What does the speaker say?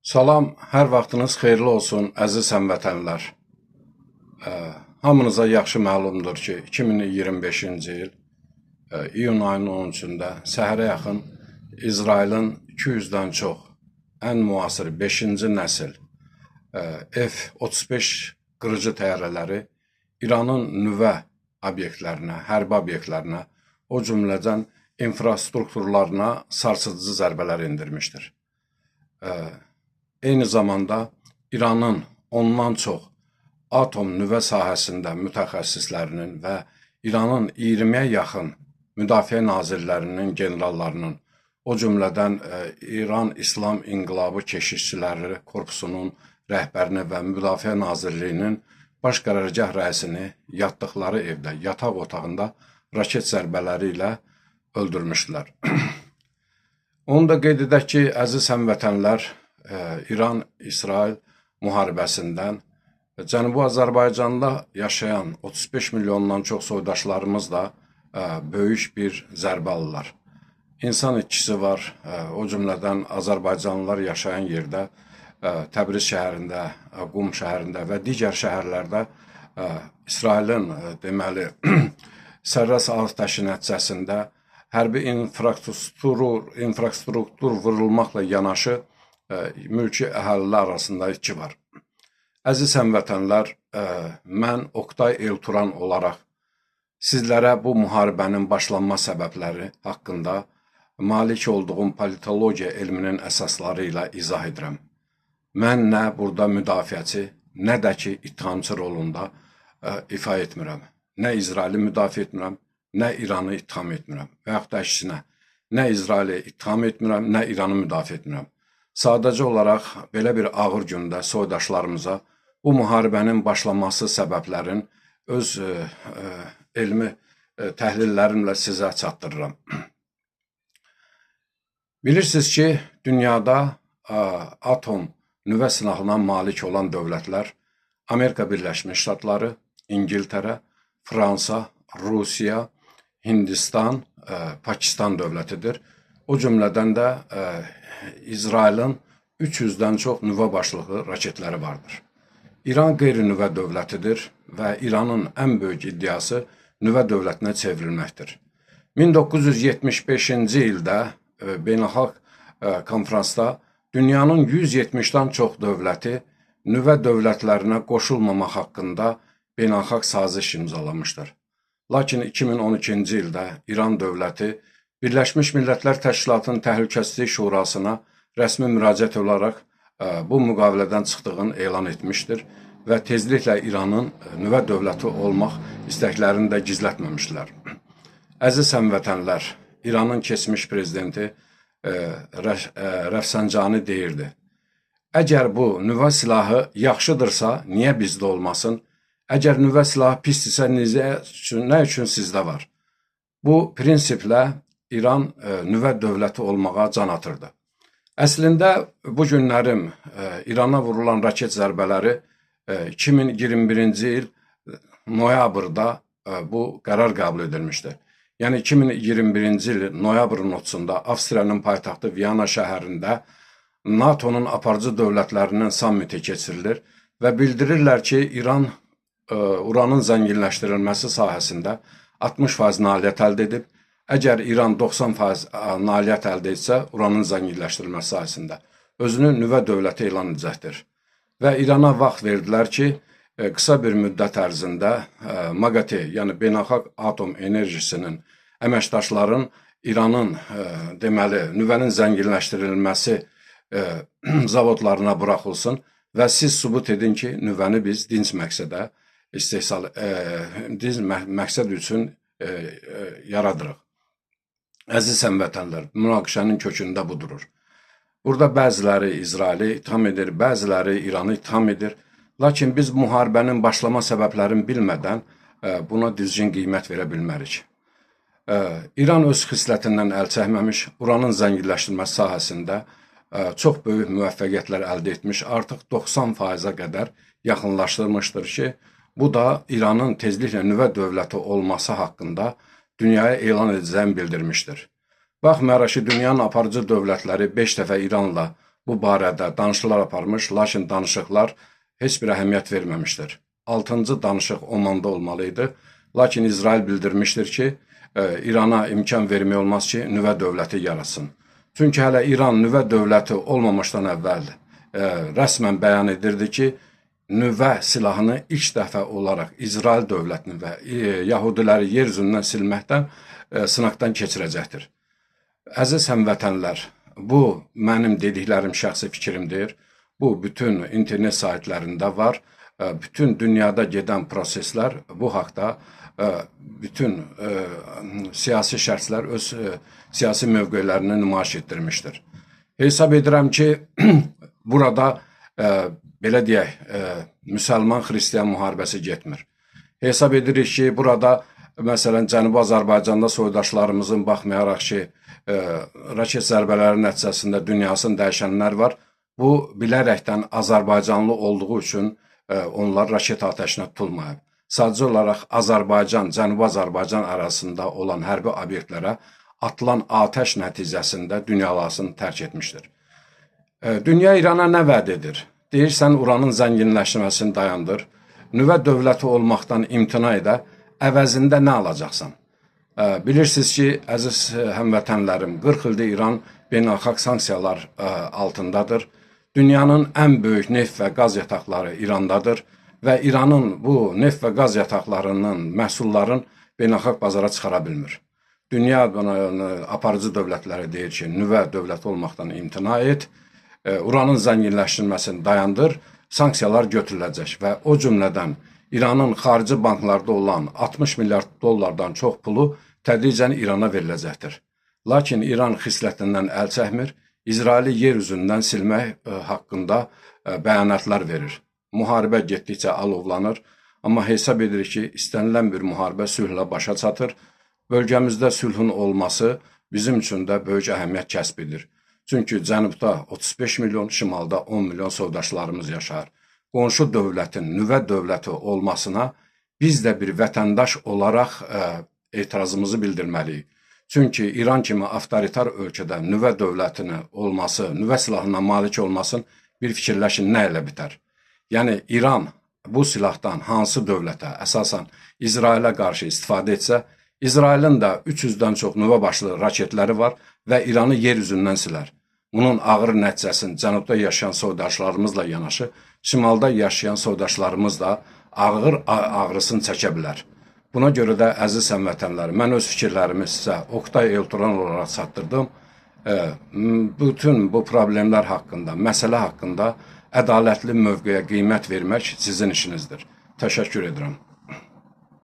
Salam, hər vaxtınız xeyirli olsun, əziz həmvətənlər. Hamınıza yaxşı məlumdur ki, 2025-ci il iyun ayının 13-də səhərə yaxın İsrailin 200-dən çox ən müasir 5-ci nəsil F-35 qırıcı təyyarələri İranın nüvə obyektlərinə, hərbi obyektlərinə, o cümlədən infrastrukturlarına sarsıdıcı zərbələr endirmişdir. Eyni zamanda İranın ondan çox atom nüvə sahəsində mütəxəssislərinin və İranın 20-yə yaxın müdafiə nazirlərinin, generallarının, o cümlədən İran İslam İnqilabı Keşişçiləri Korpusunun rəhbərini və Müdafiə Nazirliyinin baş qərargah rəisini yatdıqları evdə, yataq otağında raket zərbələri ilə öldürmüşdülər. Onu da qeyd edək ki, əziz həmvətənlər, İran-İsrail müharibəsindən Cənubi Azərbaycanda yaşayan 35 milyondan çox soydaşlarımız da böyük bir zərbə alırlar. İnsan itkisi var, o cümlədən Azərbaycanlılar yaşayan yerdə, Təbriz şəhərində, Qum şəhərində və digər şəhərlərdə İsrailin deməli sərras atəşi nəticəsində hərbi infrastruktur vurulmaqla yanaşı mülki əhalilər arasında itki var. Əziz həmvətənlər, mən Oktay Elturan olaraq sizlərə bu müharibənin başlanma səbəbləri haqqında malik olduğum politologiya elminin əsasları ilə izah edirəm. Mən nə burada müdafiəçi, nə də ki, ittihamçı rolunda ifa etmirəm. Nə İsraili müdafiə etmirəm, nə İranı ittiham etmirəm və yaxud da əksinə, nə İsraili ittiham etmirəm, nə İranı müdafiə etmirəm. Sadəcə olaraq belə bir ağır gündə soydaşlarımıza bu müharibənin başlaması səbəblərin öz elmi təhlillərimlə sizə çatdırıram. Bilirsiniz ki, dünyada atom nüvə silahına malik olan dövlətlər Amerika Birləşmiş Ştatları, İngiltərə, Fransa, Rusiya, Hindistan, Pakistan dövlətidir. O cümlədən də İsrailin 300-dən çox nüvə başlıqlı raketləri vardır. İran qeyri-nüvə dövlətidir və İranın ən böyük iddiası nüvə dövlətinə çevrilməkdir. 1975-ci ildə beynəlxalq konferansda dünyanın 170-dən çox dövləti nüvə dövlətlərinə qoşulmamaq haqqında beynəlxalq saziş imzalamışdır. Lakin 2012-ci ildə İran dövləti Birləşmiş Millətlər Təşkilatının Təhlükəsizlik Şurasına rəsmi müraciət olaraq bu müqavilədən çıxdığını elan etmişdir və tezliklə İranın nüvə dövləti olmaq istəklərini də gizlətməmişdilər. Əziz həmvətənlər, İranın keçmiş prezidenti Rəfsanjani deyirdi, əgər bu nüvə silahı yaxşıdırsa, niyə bizdə olmasın? Əgər nüvə silahı pisdirsə, nə üçün sizdə var? Bu prinsiplə İran nüvə dövləti olmağa can atırdı. Əslində, bu günlərim İrana vurulan raket zərbələri 2021-ci il noyabrda bu qərar qəbul edilmişdir. Yəni 2021-ci il noyabrın 30-da Avstriyanın paytaxtı Viyana şəhərində NATO'nun aparıcı dövlətlərinin sammiti keçirilir və bildirirlər ki, İran uranın zənginləşdirilməsi sahəsində 60% nailiyyət əldə edib. Əgər İran 90% nailiyyət əldə etsə, uranın zənginləşdirilməsi sahəsində özünü nüvə dövləti elan edəcəkdir. Və İrana vaxt verdilər ki, qısa bir müddət ərzində MAGATE, yəni Beynəlxalq Atom Enerjisinin əməkdaşların İranın deməli nüvənin zənginləşdirilməsi zavodlarına buraxılsın və siz sübut edin ki, nüvəni biz dinc məqsədə dinc məqsəd üçün yaradırıq. Əziz həmvətənlər, münaqişənin kökündə bu durur. Burada bəziləri İsraili itham edir, bəziləri İranı itham edir. Lakin biz müharibənin başlama səbəblərini bilmədən buna düzgün qiymət verə bilmərik. İran öz xislətindən əl çəkməmiş, uranın zənginləşdirilməsi sahəsində çox böyük müvəffəqiyyətlər əldə etmiş, artıq 90%-ə qədər yaxınlaşdırmışdır ki, bu da İranın tezliklə nüvə dövləti olması haqqında dünyaya elan edəcəyini bildirmişdir. Baxmayaraq ki, dünyanın aparıcı dövlətləri 5 dəfə İranla bu barədə danışıqlar aparmış, lakin danışıqlar heç bir əhəmiyyət verməmişdir. 6-cı danışıq Omanda olmalı idi. Lakin İsrail bildirmişdir ki, İrana imkan vermək olmaz ki, nüvə dövləti yaratsın. Çünki hələ İran nüvə dövləti olmamışdan əvvəl rəsmən bəyan edirdi ki, nüvə silahını ilk dəfə olaraq İsrail dövlətini və Yahudiləri yer üzündən silməkdən sınaqdan keçirəcəkdir. Əziz həmvətənlər, bu mənim dediklərim şəxsi fikrimdir. Bu bütün internet saytlarında var. Bütün dünyada gedən proseslər bu haqda bütün siyasi şəxslər öz siyasi mövqelərini nümayiş etdirmişdir. Hesab edirəm ki, burada belə deyək, müsəlman-xristiyan müharibəsi getmir. Hesab edirik ki, burada məsələn Cənubi Azərbaycanda soydaşlarımızın baxmayaraq ki, raket zərbələri nəticəsində dünyasını dəyişənlər var. Bu, bilərəkdən Azərbaycanlı olduğu üçün onlar raket atəşinə tutulmayıb. Sadəcə olaraq Azərbaycan, Cənubi Azərbaycan arasında olan hərbi obyektlərə atılan atəş nəticəsində dünyalasını tərk etmişdir. Dünya İrana nə vəd edir? Deyirsən, uranın zənginləşməsini dayandır, nüvə dövləti olmaqdan imtina edə, əvəzində nə alacaqsan? Bilirsiniz ki, əziz həmvətənlərim, 40 ildir İran beynəlxalq sanksiyalar altındadır. Dünyanın ən böyük neft və qaz yataqları İrandadır və İranın bu neft və qaz yataqlarının məhsulların beynəlxalq bazara çıxara bilmir. Dünya aparıcı dövlətləri deyir ki, nüvə dövləti olmaqdan imtina et, uranın zənginləşdirilməsini dayandır, sanksiyalar götürüləcək və o cümlədən İranın xarici banklarda olan 60 milyard dollardan çox pulu tədricən İrana veriləcəkdir. Lakin İran xislətindən əl çəkmir, İsraili yer üzündən silmək haqqında bəyanatlar verir. Müharibə getdikcə alovlanır, amma hesab edirik ki, istənilən bir müharibə sülhlə başa çatır. Bölgəmizdə sülhün olması bizim üçün də böyük əhəmiyyət kəsb edir. Çünki cənubda 35 milyon, şimalda 10 milyon soydaşlarımız yaşayır. Qonşu dövlətin nüvə dövləti olmasına biz də bir vətəndaş olaraq etirazımızı bildirməliyik. Çünki İran kimi avtoritar ölkədə nüvə dövlətinin olması, nüvə silahına malik olmasın, bir fikirləşin nə ilə bitər? Yəni, İran bu silahdan hansı dövlətə, əsasən İsrailə qarşı istifadə etsə, İsrailin də 300-dən çox nüvə başlı raketləri var və İranı yer üzündən silər. Bunun ağır nəticəsini cənubda yaşayan soydaşlarımızla yanaşı, şimalda yaşayan soydaşlarımız da ağır ağrısını çəkə bilər. Buna görə də əziz həmvətənlərim, mən öz fikirlərimi sizə Oktay Elturan olaraq çatdırdım. Bütün bu problemlər haqqında, məsələ haqqında ədalətli mövqeyə qiymət vermək sizin işinizdir. Təşəkkür edirəm.